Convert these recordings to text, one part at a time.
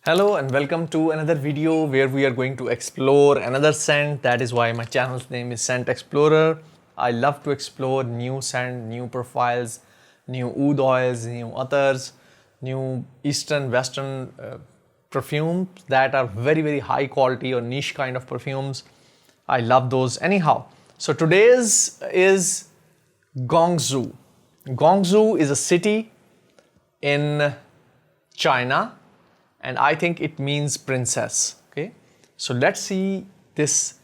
Hello and welcome to another video where we are going to explore another scent. That is why my channel's name is Scent Explorer. I love to explore new scent, new profiles, new oud oils, new others, new eastern, western perfumes that are very high quality or niche kind of perfumes. I love those anyhow. So today's is Gongzhu. Gongzhu is a city in China, and I think it means princess. Okay, so let's see this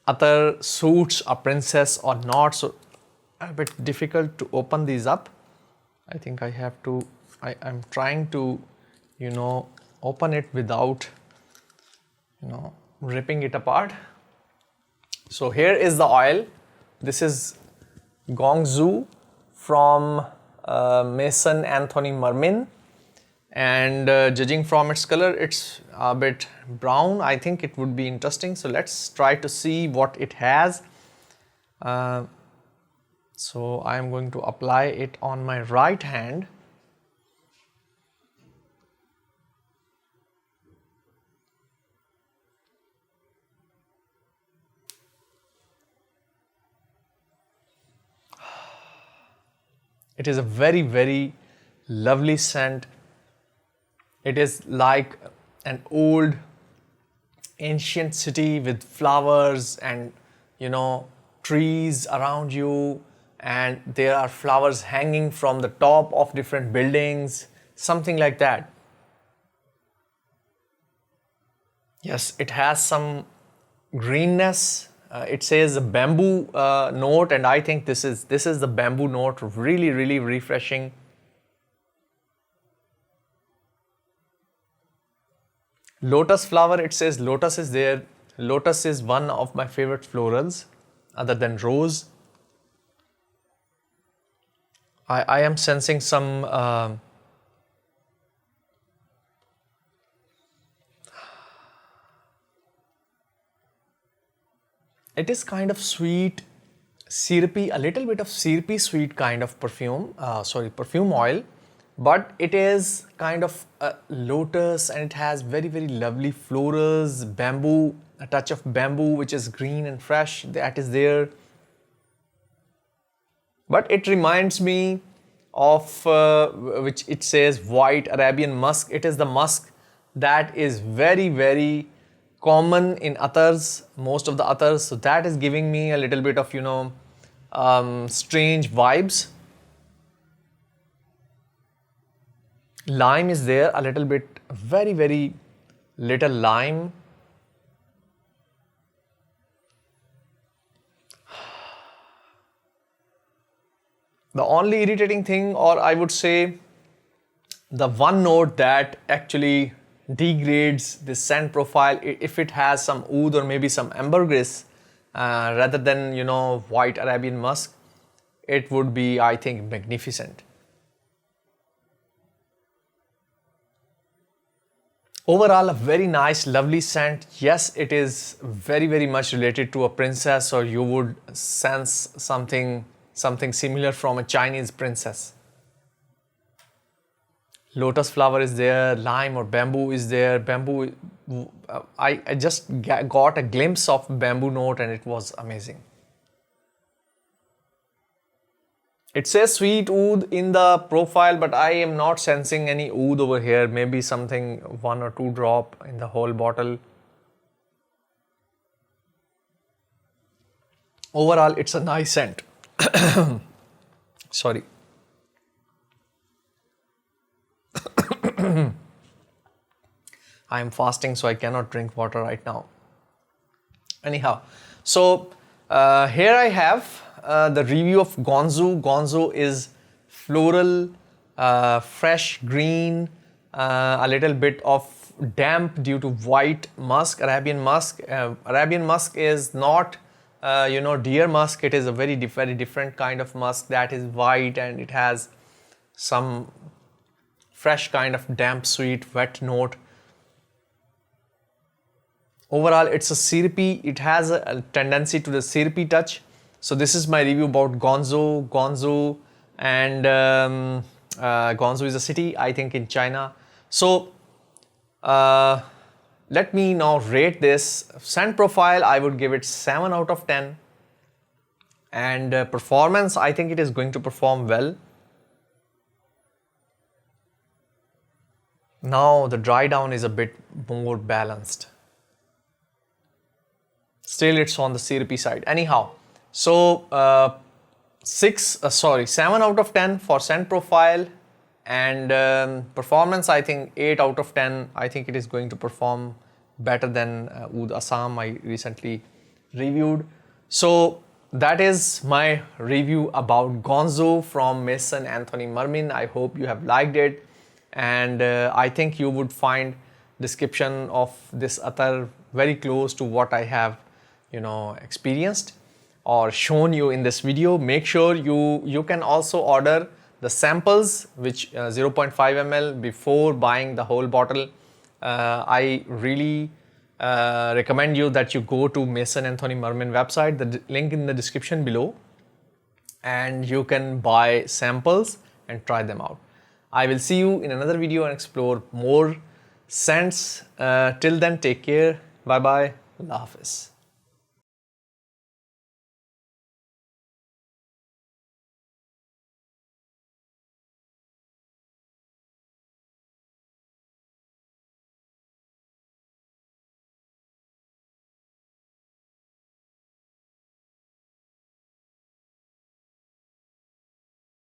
attar suits a princess or not. So a bit difficult to open these up. I think I have to. I'm trying to, open it without, ripping it apart. So here is the oil. This is Gongzhu from Maison Anthony Marmin. And judging from its color, it's a bit brown. I think it would be interesting. So let's try to see what it has. So I'm going to apply it on my right hand. It is a very lovely scent. It is like an old ancient city with flowers and trees around you, and there are flowers hanging from the top of different buildings, something like that. Yes, it has some greenness. It says a bamboo note, and I think this is the bamboo note. Really refreshing. Lotus flower, it says lotus is there. Lotus is one of my favorite florals other than rose. I am sensing some it is kind of sweet, syrupy, a little bit of syrupy sweet kind of perfume, perfume oil. But it is kind of a lotus, and it has very lovely florals, bamboo, a touch of bamboo which is green and fresh, that is there. But it reminds me of which it says white Arabian musk. It is the musk that is very common in attars, most of the attars. So that is giving me a little bit of strange vibes. Lime is there a little bit, very little lime. The only irritating thing, or I would say the one note that actually degrades this scent profile, if it has some oud or maybe some ambergris rather than white Arabian musk, it would be, I think, magnificent. Overall, a very nice, lovely scent. Yes, it is very much related to a princess, or you would sense something similar from a Chinese princess. Lotus flower is there, lime or bamboo is there. Bamboo, I just got a glimpse of bamboo note, and it was amazing. It says sweet oud in the profile, but I am not sensing any oud over here. Maybe something, 1 or 2 drop in the whole bottle. Overall, it's a nice scent. Sorry. I am fasting, so I cannot drink water right now. Anyhow, so here I have the review of Gongzhu. Gongzhu is floral, fresh green, a little bit of damp due to white musk, Arabian musk. Arabian musk is not, deer musk. It is a very different kind of musk that is white, and it has some fresh kind of damp, sweet, wet note. Overall, it's a syrupy. It has a tendency to the syrupy touch. So this is my review about Gongzhu, and Gongzhu is a city, I think, in China. So Uh, Let me now rate this. Scent profile, I would give it 7 out of 10. And performance, I think it is going to perform well. Now the dry down is a bit more balanced. Still it's on the syrupy side. Anyhow, so 7 out of 10 for scent profile, and performance, I think 8 out of 10. I think it is going to perform better than Oud Assam I recently reviewed. So that is my review about Gongzhu from Maison Anthony Marmin. I hope you have liked it, and I think you would find description of this attar very close to what I have experienced or shown you in this video. Make sure you can also order the samples, which 0.5 ml, before buying the whole bottle. I really recommend you that you go to Maison Anthony Marmin website, the link in the description below, and you can buy samples and try them out. I will see you in another video and explore more scents. Till then, take care. Bye bye. Allah Hafiz.